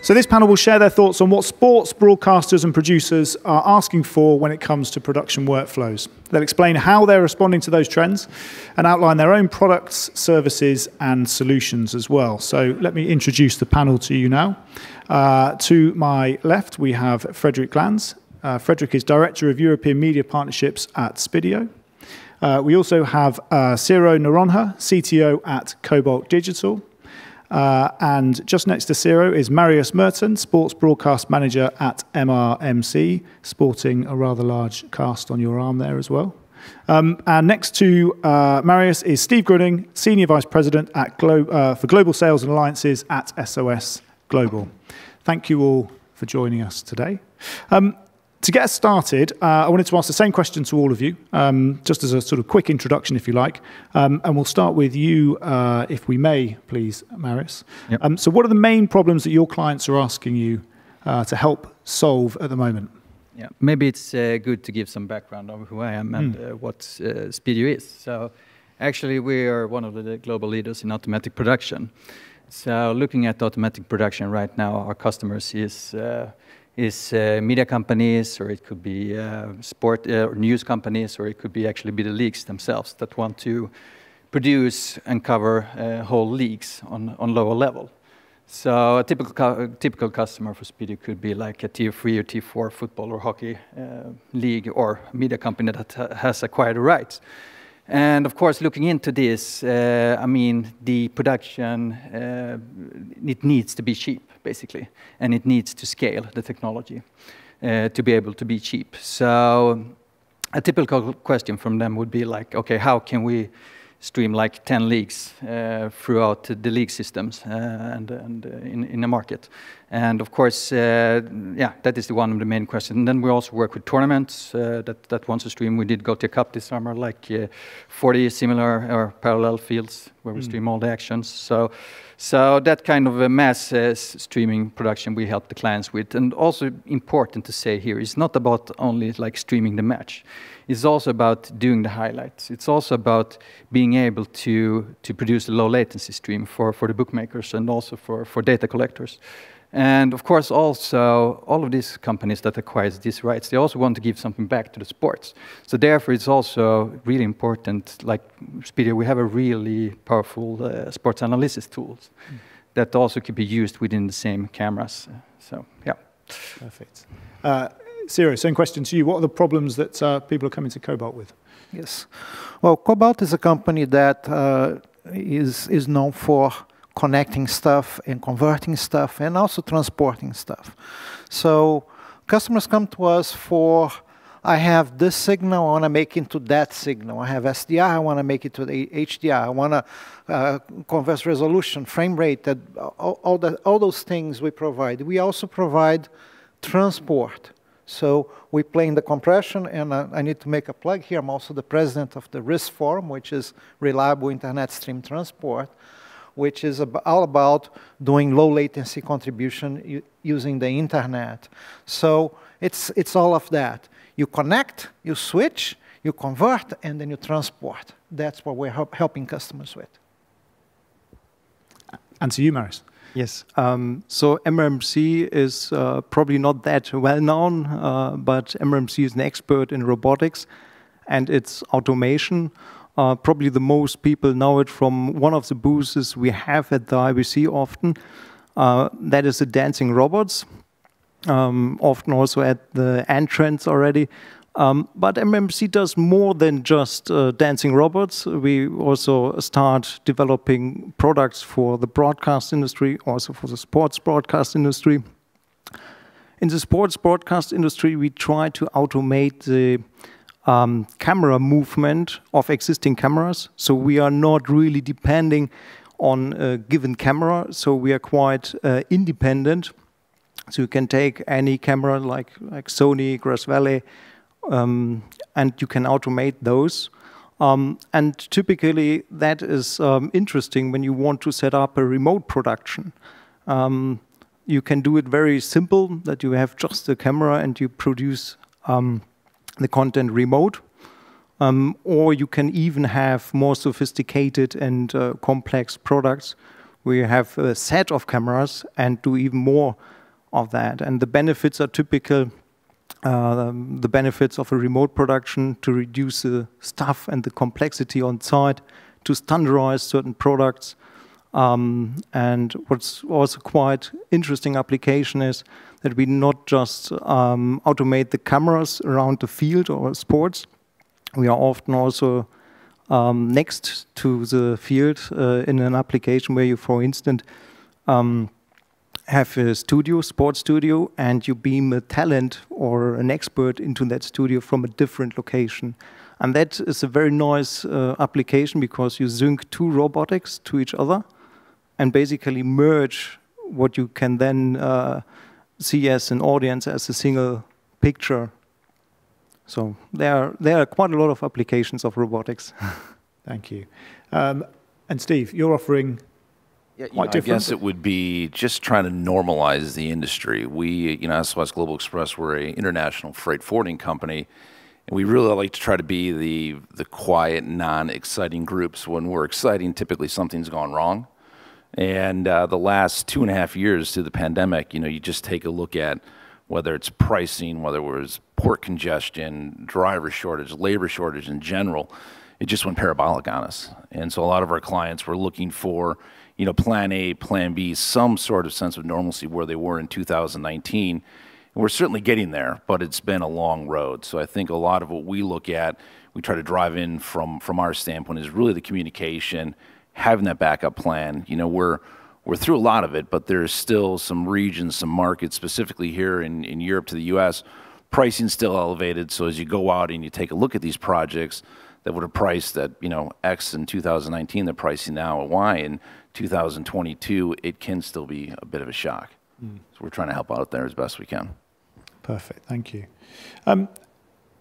So this panel will share their thoughts on what sports broadcasters and producers are asking for when it comes to production workflows. They'll explain how they're responding to those trends and outline their own products, services, and solutions as well. So let me introduce the panel to you now. To my left, we have Fredrik Glans. Fredrik is Director of European Media Partnerships at Spiideo. We also have Ciro Noronha, CTO at Cobalt Digital. And just next to Ciro is Marius Merten, Sports Broadcast Manager at MRMC, sporting a rather large cast on your arm there as well. And next to Marius is Steve Gruning, Senior Vice President at for Global Sales and Alliances at SOS Global. Thank you all for joining us today. To get us started, I wanted to ask the same question to all of you, just as a sort of quick introduction, if you like. And we'll start with you, if we may, please, Marius. Yep. So what are the main problems that your clients are asking you to help solve at the moment? Yeah, maybe it's good to give some background on who I am and what Spiideo is. So actually, we are one of the global leaders in automatic production. So looking at automatic production right now, our customers is media companies, or it could be sport or news companies, or it could be actually the leagues themselves that want to produce and cover whole leagues on lower level. So a typical customer for Spiideo could be like a tier 3 or tier 4 football or hockey league or media company that has acquired the rights. And of course, looking into this, I mean, the production, it needs to be cheap, basically, and it needs to scale the technology to be able to be cheap. So a typical question from them would be like, okay, how can we stream like 10 leagues throughout the league systems and in the market? And of course, yeah, that is one of the main questions. And then we also work with tournaments that wants to stream. We did go to a cup this summer, like 40 similar or parallel fields where we stream all the actions. So that kind of a mass streaming production we help the clients with. And also important to say here, it's not about only like streaming the match. It's also about doing the highlights. It's also about being able to produce a low latency stream for the bookmakers and also for data collectors. And of course, also, all of these companies that acquire these rights, they also want to give something back to the sports. So therefore, it's also really important, like Spiideo, we have a really powerful sports analysis tools that also could be used within the same cameras. So, yeah. Perfect. Ciro, same question to you. What are the problems that people are coming to Cobalt with? Yes. Well, Cobalt is a company that is known for connecting stuff and converting stuff and also transporting stuff. So customers come to us for, I have this signal, I want to make it into that signal. I have SDR, I want to make it to the HDR. I want to convert resolution, frame rate, that all those things we provide. We also provide transport. So we play in the compression, and I need to make a plug here. I'm also the president of the RIS Forum, which is Reliable Internet Stream Transport, which is all about doing low latency contribution using the internet. So it's all of that. You connect, you switch, you convert, and then you transport. That's what we're helping customers with. And to you, Marius. Yes, so MRMC is probably not that well known, but MRMC is an expert in robotics and its automation. Probably the most people know it from one of the booths we have at the IBC often. That is the dancing robots, often also at the entrance already. But MRMC does more than just dancing robots. We also start developing products for the broadcast industry, also for the sports broadcast industry. In the sports broadcast industry, we try to automate the camera movement of existing cameras. So we are not really depending on a given camera. So we are quite independent. So you can take any camera like Sony, Grass Valley, and you can automate those. And typically that is interesting when you want to set up a remote production. You can do it very simple, that you have just a camera and you produce the content remote. Or you can even have more sophisticated and complex products where you have a set of cameras and do even more of that. And the benefits are typical. The benefits of a remote production to reduce the stuff and the complexity on site, to standardize certain products. And what's also quite interesting application is that we not just automate the cameras around the field or sports. We are often also next to the field in an application where you, for instance, have a studio, sports studio, and you beam a talent or an expert into that studio from a different location. And that is a very nice application because you sync two robotics to each other and basically merge what you can then see as an audience as a single picture. So there are quite a lot of applications of robotics. Thank you. And Steve, you're offering quite different. I guess it would be just trying to normalize the industry. We, SOS Global Express, we're an international freight forwarding company, and we really like to try to be the quiet, non-exciting groups. When we're exciting, typically something's gone wrong. And the last 2.5 years through the pandemic, you just take a look at whether it's pricing, whether it was port congestion, driver shortage, labor shortage in general, it just went parabolic on us. And so a lot of our clients were looking for, plan A, plan B, some sort of sense of normalcy where they were in 2019. And we're certainly getting there, but it's been a long road. So I think a lot of what we look at, we try to drive in from our standpoint is really the communication, having that backup plan. We're through a lot of it, but there's still some regions, some markets, specifically here in Europe to the US, pricing's still elevated. So as you go out and you take a look at these projects that would have priced at, X in 2019, they're pricing now at Y in 2022, it can still be a bit of a shock. So we're trying to help out there as best we can. Perfect, thank you.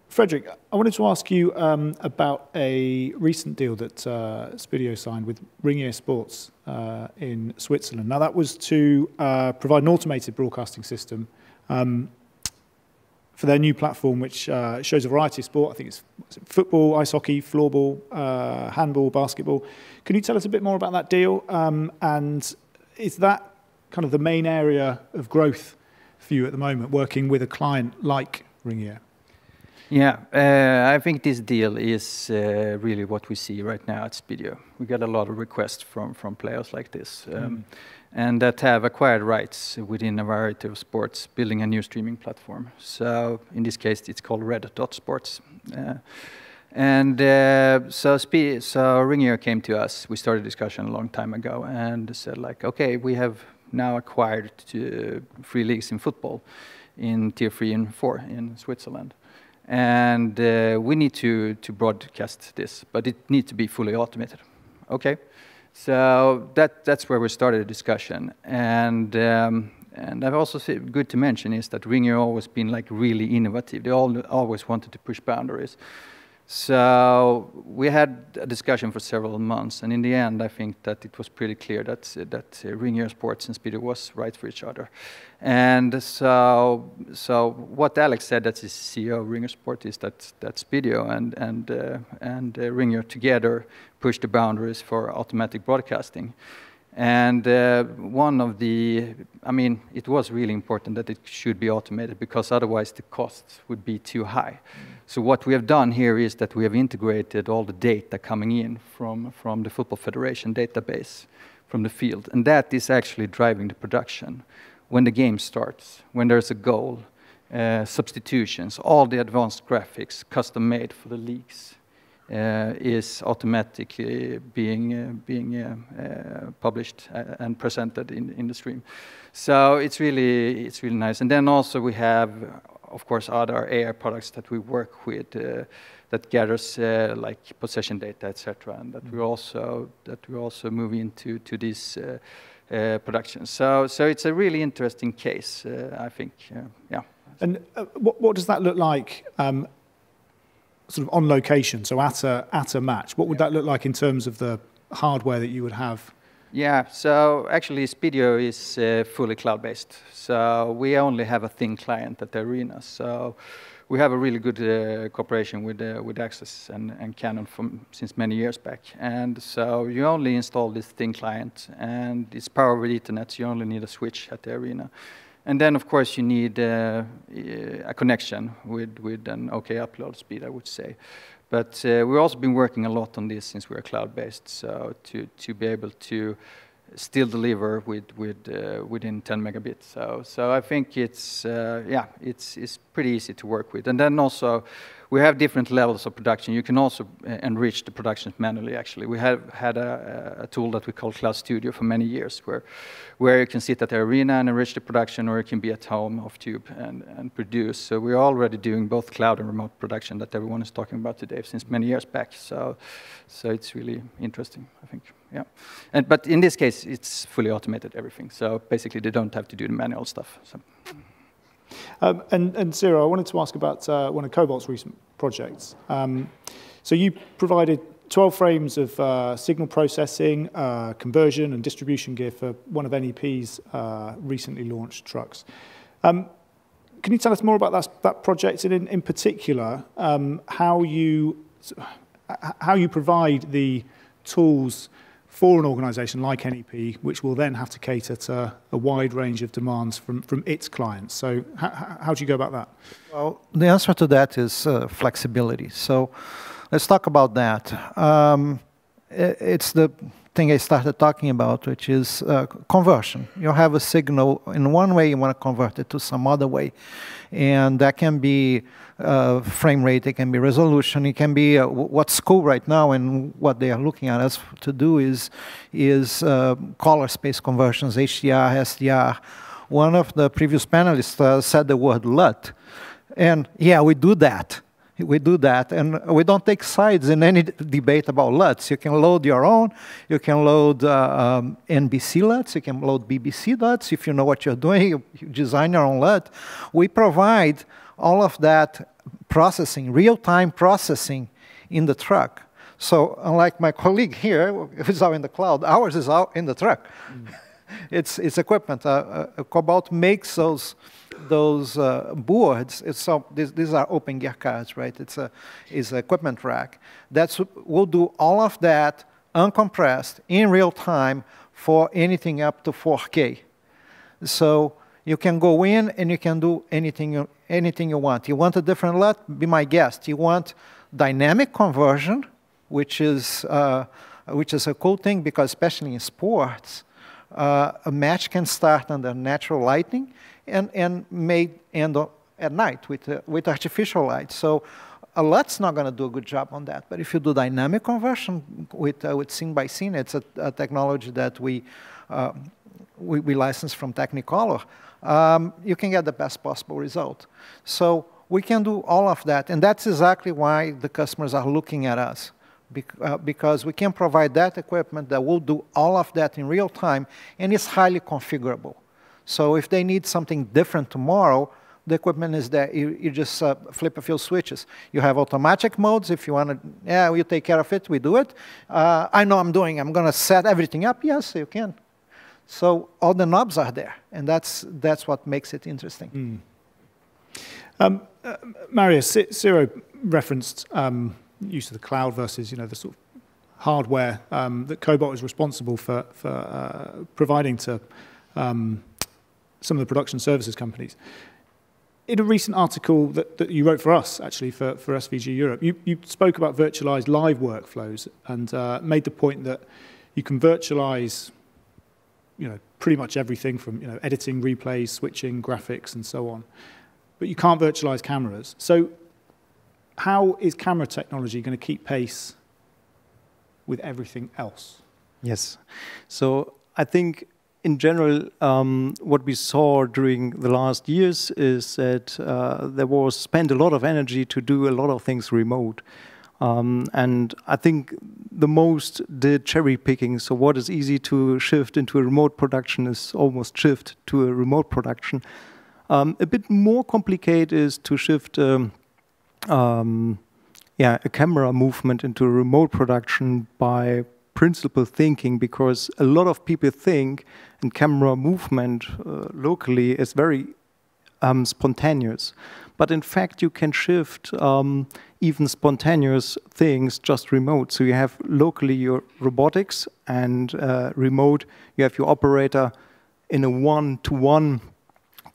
Fredrik, I wanted to ask you about a recent deal that Spiideo signed with Ringier Sports in Switzerland. Now that was to provide an automated broadcasting system for their new platform, which shows a variety of sport. I think it's football, ice hockey, floorball, handball, basketball. Can you tell us a bit more about that deal? And is that kind of the main area of growth for you at the moment, working with a client like Ringier? Yeah, I think this deal is really what we see right now at Spiideo. We get a lot of requests from players like this, and that have acquired rights within a variety of sports, building a new streaming platform. So in this case, it's called Red Dot Sports. So Ringier came to us. We started a discussion a long time ago and said, like, okay, we have now acquired 3 leagues in football in Tier 3 and 4 in Switzerland. And we need to broadcast this, but it needs to be fully automated. Okay, so that's where we started a discussion. And I've also said, good to mention is that Ringier always been like really innovative. They always wanted to push boundaries. So we had a discussion for several months, and in the end, I think that it was pretty clear that Ringier Sports and Spiideo was right for each other. And so what Alex said, that's the CEO of Ringier Sport, is that Spiideo and Ringier together push the boundaries for automatic broadcasting. And one of it was really important that it should be automated because otherwise the costs would be too high. So what we have done here is that we have integrated all the data coming in from the Football Federation database from the field. And that is actually driving the production. When the game starts, when there's a goal, substitutions, all the advanced graphics custom made for the leagues is automatically being published and presented in the stream. So it's really nice. And then also we have, of course, other AI products that we work with that gathers like possession data, etc., and that we also move into this production. So it's a really interesting case, I think. Yeah. And what does that look like? Sort of on location, so at a match, what would that look like in terms of the hardware that you would have? Yeah, so actually Spiideo is fully cloud-based. So we only have a thin client at the arena. So we have a really good cooperation with Access and Canon since many years back. And so you only install this thin client, and it's powered with Ethernet. So you only need a switch at the arena. And then, of course, you need a connection with an OK upload speed, I would say. But we've also been working a lot on this since we're cloud-based, so to be able to still deliver within 10 megabits. So I think it's it's pretty easy to work with. And then also we have different levels of production. You can also enrich the productions manually. Actually, we have had a tool that we call Cloud Studio for many years, where you can sit at the arena and enrich the production, or you can be at home off tube and produce. So we're already doing both cloud and remote production that everyone is talking about today since many years back. So it's really interesting, I think. Yeah, but in this case, it's fully automated everything. So basically, they don't have to do the manual stuff. So. And Ciro, I wanted to ask about one of Cobalt's recent projects. So you provided 12 frames of signal processing, conversion, and distribution gear for one of NEP's recently launched trucks. Can you tell us more about that project, and in particular, how you provide the tools for an organization like NEP, which will then have to cater to a wide range of demands from its clients? So how do you go about that? Well, the answer to that is flexibility. So let's talk about that. It's the thing I started talking about, which is conversion. You have a signal in one way, you want to convert it to some other way. And that can be frame rate, it can be resolution, it can be what's cool right now, and what they are looking at us to do is color space conversions, HDR, SDR. One of the previous panelists said the word LUT. And yeah, we do that. We do that, and we don't take sides in any debate about LUTs. You can load your own, you can load NBC LUTs, you can load BBC LUTs. If you know what you're doing, you design your own LUT. We provide all of that processing, real-time processing in the truck. So unlike my colleague here, who's out in the cloud, ours is out in the truck. It's equipment. Cobalt makes those boards. These are open gear cards, right? It's an equipment rack. We'll do all of that uncompressed in real time for anything up to 4K. So you can go in and you can do anything you want. You want a different LUT? Be my guest. You want dynamic conversion, which is a cool thing, because especially in sports, a match can start under natural lighting and may end at night with artificial light. So a LUT's not going to do a good job on that. But if you do dynamic conversion with scene by scene, it's a technology that we license from Technicolor. You can get the best possible result. So we can do all of that, and that's exactly why the customers are looking at us. Because we can provide that equipment that will do all of that in real time, and it's highly configurable. So if they need something different tomorrow, the equipment is there. You just flip a few switches. You have automatic modes. If you want to, yeah, you take care of it, we do it. I know I'm going to set everything up. Yes, you can. So all the knobs are there, and that's what makes it interesting. Marius, Ciro referenced use of the cloud versus the sort of hardware that Cobalt is responsible for providing to some of the production services companies. In a recent article that you wrote for us, actually, for SVG Europe, you spoke about virtualized live workflows and made the point that you can virtualize pretty much everything from editing, replays, switching, graphics, and so on. But you can't virtualize cameras. So how is camera technology going to keep pace with everything else? Yes. So I think in general, what we saw during the last years is that there was spent a lot of energy to do a lot of things remote. And I think the most did cherry picking. So what is easy to shift into a remote production is almost shift to a remote production. A bit more complicated is to shift a camera movement into a remote production by principle thinking, because a lot of people think in camera movement locally is very spontaneous. But in fact, you can shift even spontaneous things just remote. So you have locally your robotics, and remote you have your operator in a one-to-one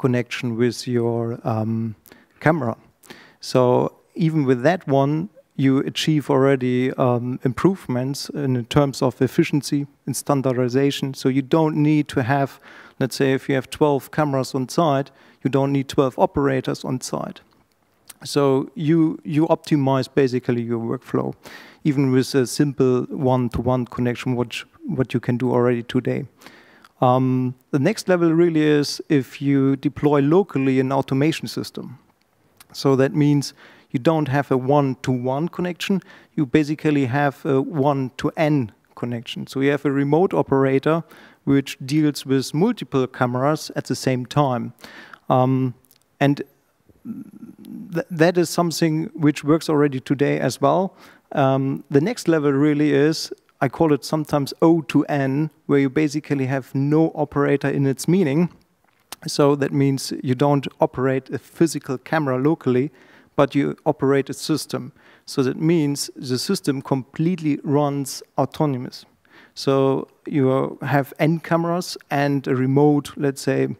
connection with your camera. So even with that one, you achieve already improvements in terms of efficiency and standardization. So you don't need to have, let's say, if you have 12 cameras on site, you don't need 12 operators on site. So you optimize basically your workflow, even with a simple one-to-one connection, what you can do already today. The next level really is if you deploy locally an automation system. So that means you don't have a one-to-one connection, you basically have a one-to-n connection. So you have a remote operator which deals with multiple cameras at the same time. And that is something which works already today as well. The next level really is, I call it sometimes O to N, where you basically have no operator in its meaning. So that means you don't operate a physical camera locally, but you operate a system. So that means the system completely runs autonomous. So you have N cameras and a remote, let's say,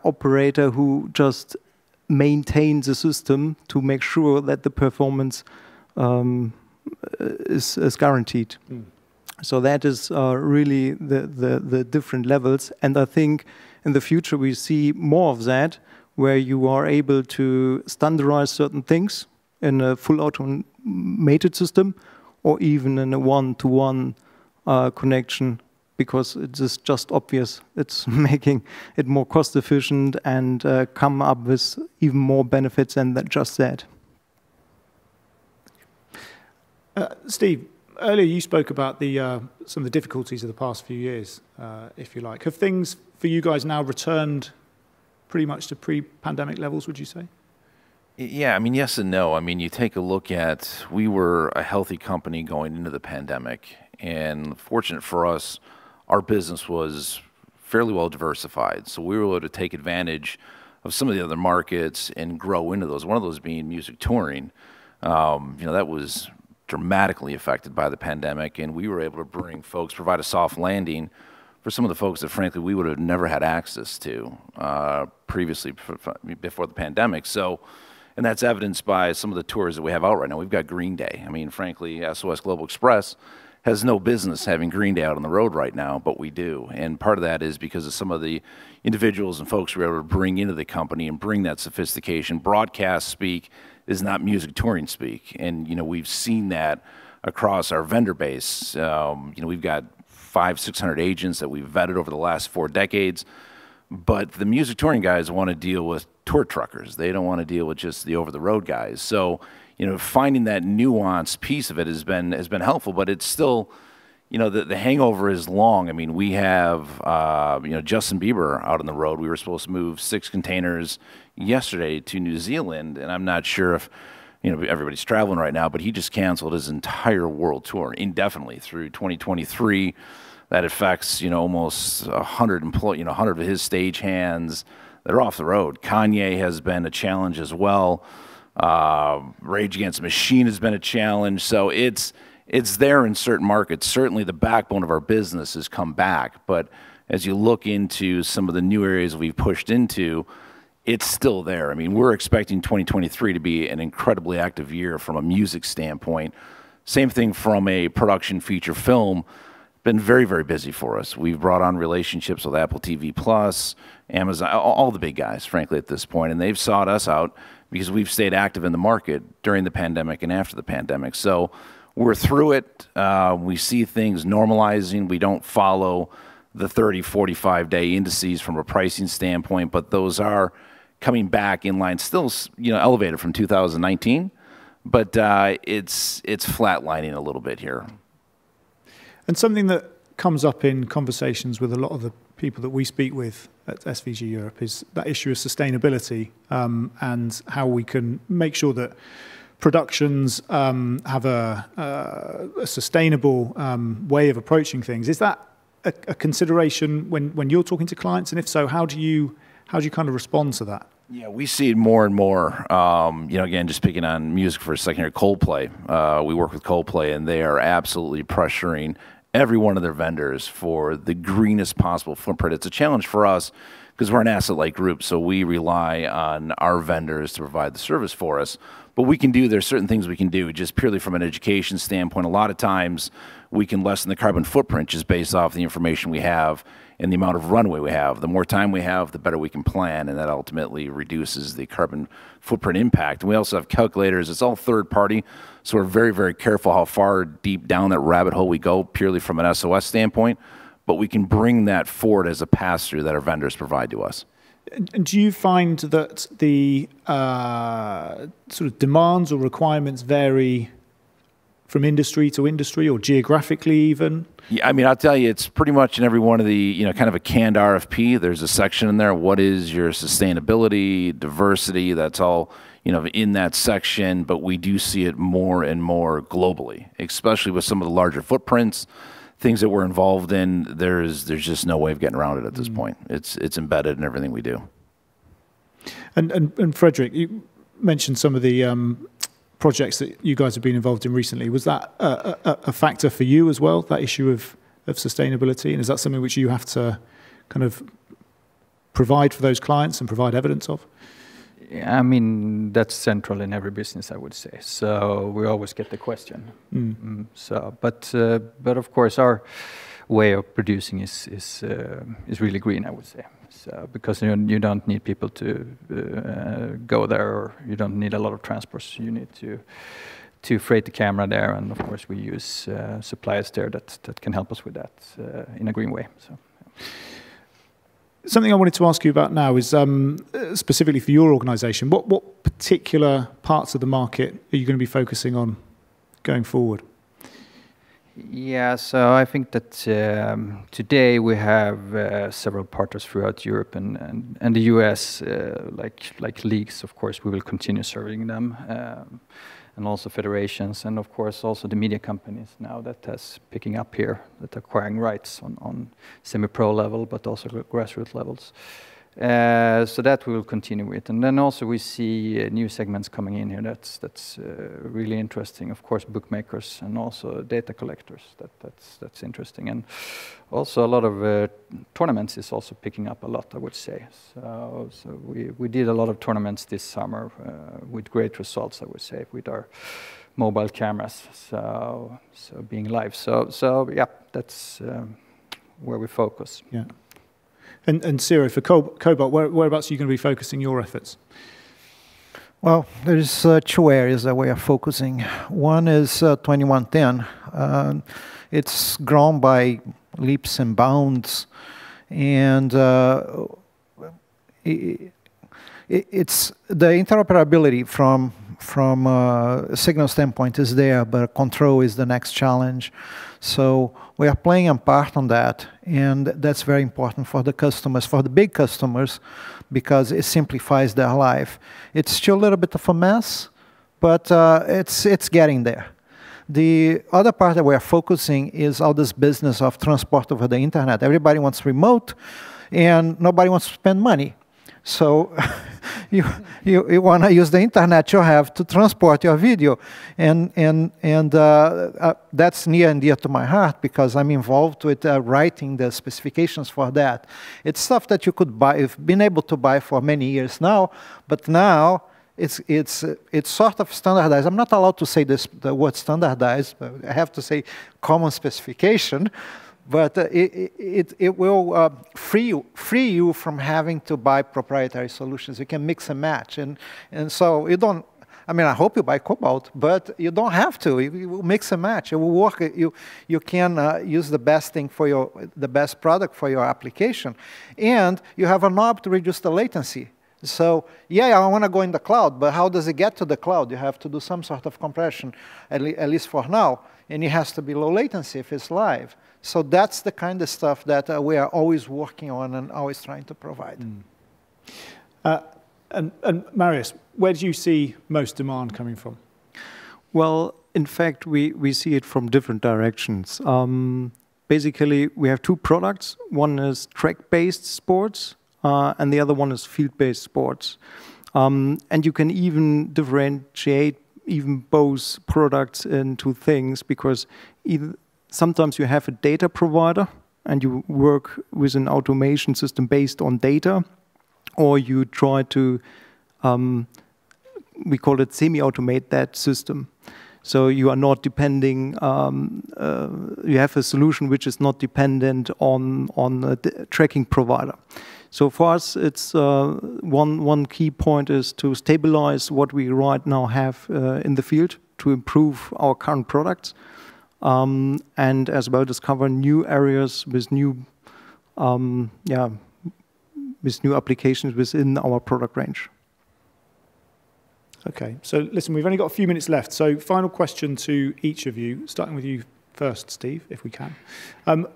operator who just maintains the system to make sure that the performance is guaranteed. So that is really the different levels. And I think in the future we see more of that, where you are able to standardize certain things in a full automated system, or even in a one-to-one connection, because it is just obvious. It's making it more cost efficient and come up with even more benefits than just that. Steve, earlier you spoke about some of the difficulties of the past few years, if you like. Have things for you guys now returned pretty much to pre-pandemic levels, would you say? Yeah, I mean, yes and no. I mean, you take a look at, we were a healthy company going into the pandemic, and fortunate for us, our business was fairly well diversified. So we were able to take advantage of some of the other markets and grow into those. One of those being music touring. That was dramatically affected by the pandemic, and we were able to provide a soft landing for some of the folks that, frankly, we would have never had access to previously before the pandemic. So, and that's evidenced by some of the tours that we have out right now. We've got Green Day. I mean, frankly, SOS Global Express has no business having Green Day out on the road right now, but we do. And part of that is because of some of the individuals and folks we were able to bring into the company and bring that sophistication. Broadcast speak is not music touring speak. And, we've seen that across our vendor base. We've got 500-600 agents that we've vetted over the last 4 decades. But the music touring guys want to deal with tour truckers. They don't want to deal with just the over-the-road guys. So, finding that nuanced piece of it has been helpful, but it's still, the hangover is long. I mean, we have, Justin Bieber out on the road. We were supposed to move 6 containers yesterday to New Zealand, and I'm not sure if, everybody's traveling right now, but he just canceled his entire world tour indefinitely through 2023. That affects, almost 100 100 of his stage hands. They're off the road. Kanye has been a challenge as well. Rage Against the Machine has been a challenge. So it's there in certain markets. Certainly the backbone of our business has come back. But as you look into some of the new areas we've pushed into, it's still there. I mean, we're expecting 2023 to be an incredibly active year from a music standpoint. Same thing from a production feature film. Been very, very busy for us. We've brought on relationships with Apple TV Plus, Amazon, all the big guys, frankly, at this point, and they've sought us out because we've stayed active in the market during the pandemic and after the pandemic. So we're through it. We see things normalizing. We don't follow the 30, 45-day indices from a pricing standpoint, but those are coming back in line, still, elevated from 2019, but it's flatlining a little bit here. And something that comes up in conversations with a lot of the people that we speak with at SVG Europe is that issue of sustainability and how we can make sure that productions have a sustainable way of approaching things. Is that a consideration when you're talking to clients? And if so, how do you kind of respond to that? Yeah, we see it more and more. Again, just picking on music for a second here, Coldplay. We work with Coldplay, and they are absolutely pressuring every one of their vendors for the greenest possible footprint. It's a challenge for us because we're an asset-light group, so we rely on our vendors to provide the service for us. But there's certain things we can do just purely from an education standpoint. A lot of times we can lessen the carbon footprint just based off the information we have and the amount of runway we have. The more time we have, the better we can plan, and that ultimately reduces the carbon footprint impact. And we also have calculators. It's all third party, so we're very, very careful how far deep down that rabbit hole we go purely from an SOS standpoint, but we can bring that forward as a pass-through that our vendors provide to us. And do you find that the sort of demands or requirements vary from industry to industry or geographically even? Yeah, I mean, I'll tell you, it's pretty much in every one of the, kind of a canned RFP, there's a section in there, what is your sustainability, diversity, that's all, in that section, but we do see it more and more globally, especially with some of the larger footprints, things that we're involved in. There's just no way of getting around it at this point. It's embedded in everything we do. And Fredrik, you mentioned some of the projects that you guys have been involved in recently. Was that a factor for you as well, that issue of sustainability? And is that something which you have to kind of provide for those clients and provide evidence of? Yeah, I mean, that's central in every business, I would say. So we always get the question. But of course, our way of producing is really green, I would say. So because you don't need people to go there, or you don't need a lot of transports. You need to freight the camera there, and of course we use suppliers there that can help us with that in a green way. So. Something I wanted to ask you about now is specifically for your organisation. What particular parts of the market are you going to be focusing on going forward? Yeah, so I think that today we have several partners throughout Europe and the US, like leagues. Of course, we will continue serving them, and also federations, and of course also the media companies now that has picking up here, that are acquiring rights on semi-pro level, but also grassroots levels. So that we will continue with, and then also we see new segments coming in here. That's really interesting. Of course, bookmakers and also data collectors. That's interesting, and also a lot of tournaments is also picking up a lot, I would say. So we did a lot of tournaments this summer with great results, I would say, with our mobile cameras. So being live. So yeah, that's where we focus. Yeah. And Ciro, for Cobalt, whereabouts are you going to be focusing your efforts? Well, there's two areas that we are focusing. One is 2110. It's grown by leaps and bounds, and it's the interoperability from a signal standpoint is there, but control is the next challenge. So we are playing a part on that, and that's very important for the customers, for the big customers, because it simplifies their life. It's still a little bit of a mess, but it's getting there. The other part that we are focusing is all this business of transport over the internet. Everybody wants remote, and nobody wants to spend money. So you want to use the internet, you have to transport your video, and that's near and dear to my heart because I'm involved with writing the specifications for that. It's stuff that you could buy, you've been able to buy for many years now, but now it's sort of standardized. I'm not allowed to say the word standardized, but I have to say common specification. But it will free you from having to buy proprietary solutions. You can mix and match, and so you don't. I mean, I hope you buy Cobalt, but you don't have to. You will mix and match. It will work. You can use the best thing for the best product for your application, and you have a knob to reduce the latency. So yeah, I want to go in the cloud, but how does it get to the cloud? You have to do some sort of compression, at least for now, and it has to be low latency if it's live. So that's the kind of stuff that we are always working on and always trying to provide. And Marius, where do you see most demand coming from? Well, in fact, we see it from different directions. Basically, we have two products. One is track-based sports, and the other one is field-based sports. And you can even differentiate even both products into things because sometimes you have a data provider and you work with an automation system based on data, or you try to, we call it semi-automate that system. So you are not depending, you have a solution which is not dependent on a tracking provider. So for us, it's one key point is to stabilize what we right now have in the field to improve our current products, and as well discover new areas with new, with new applications within our product range. Okay, so listen, we've only got a few minutes left. So final question to each of you, starting with you first, Steve, if we can.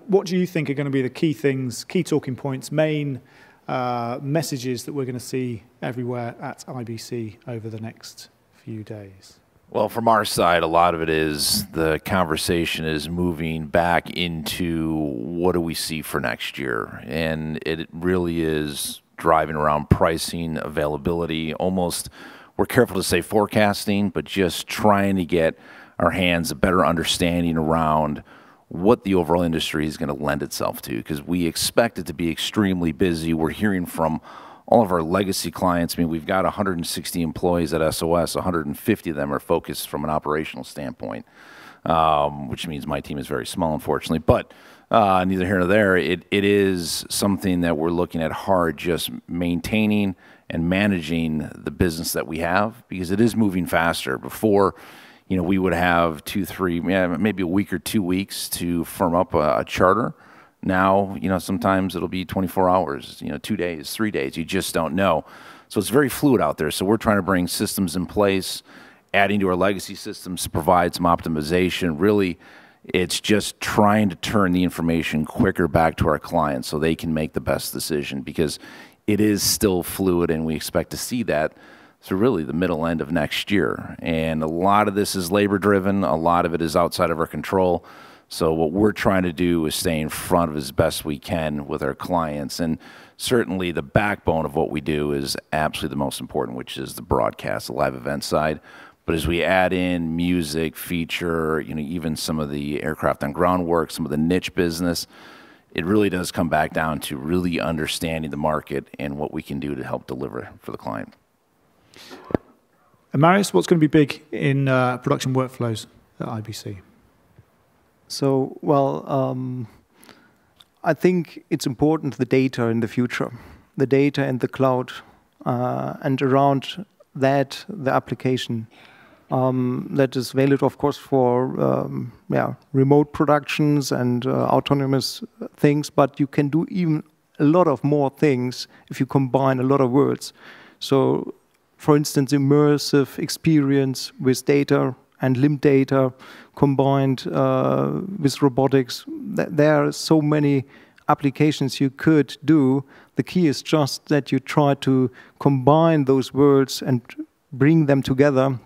What do you think are going to be the key things, key talking points, main messages that we're going to see everywhere at IBC over the next few days? Well, from our side, a lot of it is the conversation is moving back into what do we see for next year. And it really is driving around pricing, availability, almost, we're careful to say forecasting, but just trying to get our hands a better understanding around what the overall industry is going to lend itself to, because we expect it to be extremely busy. We're hearing from all of our legacy clients. I mean, we've got 160 employees at SOS. 150 of them are focused from an operational standpoint, which means my team is very small, unfortunately. But neither here nor there. It is something that we're looking at hard, just maintaining and managing the business that we have, because it is moving faster. Before, you know, we would have 2, 3, maybe a week or 2 weeks to firm up a charter. Now, you know, sometimes it'll be 24 hours, you know, 2 days, 3 days. You just don't know. So it's very fluid out there. So we're trying to bring systems in place, adding to our legacy systems to provide some optimization. Really, it's just trying to turn the information quicker back to our clients so they can make the best decision, because it is still fluid, and we expect to see that through really the middle end of next year. And a lot of this is labor-driven. A lot of it is outside of our control. So what we're trying to do is stay in front of as best we can with our clients. And certainly the backbone of what we do is absolutely the most important, which is the broadcast, the live event side. But as we add in music, feature, you know, even some of the aircraft on ground work, some of the niche business, it really does come back down to really understanding the market and what we can do to help deliver for the client. And Marius, what's going to be big in production workflows at IBC? So, well, I think it's important, the data in the future, the data in the cloud, and around that, the application. That is valid, of course, for remote productions and autonomous things, but you can do even a lot of more things if you combine a lot of words. So, for instance, immersive experience with data and limb data combined with robotics. There are so many applications you could do. The key is just that you try to combine those words and bring them together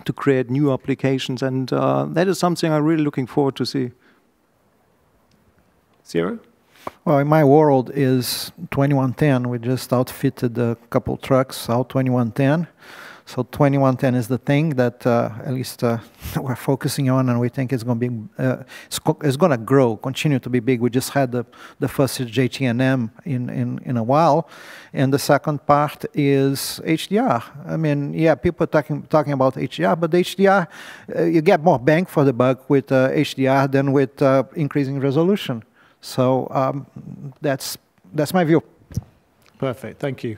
to create new applications, and that is something I'm really looking forward to see. Ciro? Well, in my world is 2110. We just outfitted a couple trucks out 2110. So 2110 is the thing that at least we're focusing on, and we think it's going to be it's going to grow, continue to be big. We just had the first JT&M in a while, and the second part is HDR. I mean, yeah, people are talking about HDR, but HDR you get more bang for the buck with HDR than with increasing resolution. So that's my view. Perfect, thank you.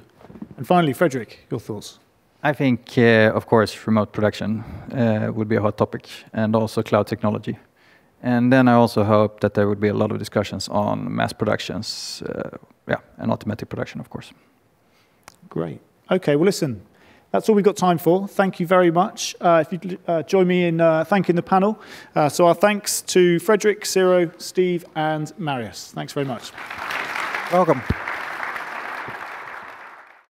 And finally, Fredrik, your thoughts? I think, of course, remote production would be a hot topic, and also cloud technology. And then I also hope that there would be a lot of discussions on mass productions, and automatic production, of course. Great. Okay, well, listen, that's all we've got time for. Thank you very much. If you'd join me in thanking the panel. So our thanks to Fredrik, Ciro, Steve, and Marius. Thanks very much. Welcome.